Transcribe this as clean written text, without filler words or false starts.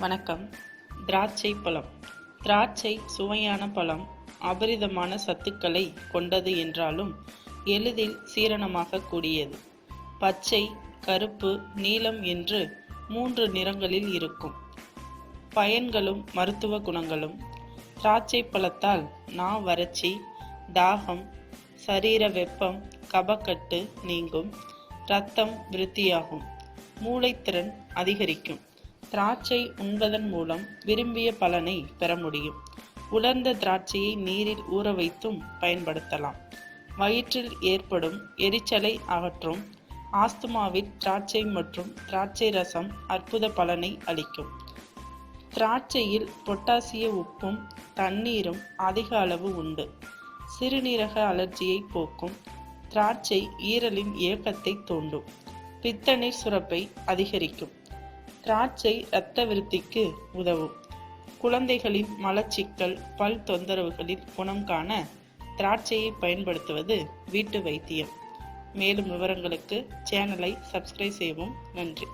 வணக்கம். திராட்சை பழம். திராட்சை சுவையான பழம், அபரிதமான சத்துக்களை கொண்டது என்றாலும் எளிதில் சீரணமாக கூடியது. பச்சை, கருப்பு, நீலம் என்று 3 நிறங்களில் இருக்கும். பயன்களும் மருத்துவ குணங்களும். திராட்சை பழத்தால் வறட்சி, தாகம், சரீர வெப்பம், கபக்கட்டு நீங்கும், இரத்தம் விருத்தியாகும், மூளைத்திறன் அதிகரிக்கும். திராட்சை உண்பதன் மூலம் விரும்பிய பலனை பெற முடியும். உலர்ந்த திராட்சையை நீரில் ஊற வைத்தும் பயன்படுத்தலாம். வயிற்றில் ஏற்படும் எரிச்சலை அகற்றும். ஆஸ்துமாவில் திராட்சை மற்றும் திராட்சை ரசம் அற்புத பலனை அளிக்கும். திராட்சையில் பொட்டாசிய உப்பும் தண்ணீரும் அதிக அளவு உண்டு. சிறுநீரக அலர்ஜியை போக்கும். திராட்சை ஈரலின் இயக்கத்தை தூண்டும். பித்தநீர் சுரப்பை அதிகரிக்கும். திராட்சை இரத்த விருத்திக்கு உதவும். குழந்தைகளின் மலச்சிக்கல், பல் தொந்தரவுகளில் குணம் காண திராட்சையை பயன்படுத்துவது வீட்டு வைத்தியம். மேலும் விவரங்களுக்கு சேனலை சப்ஸ்கிரைப் செய்யவும். நன்றி.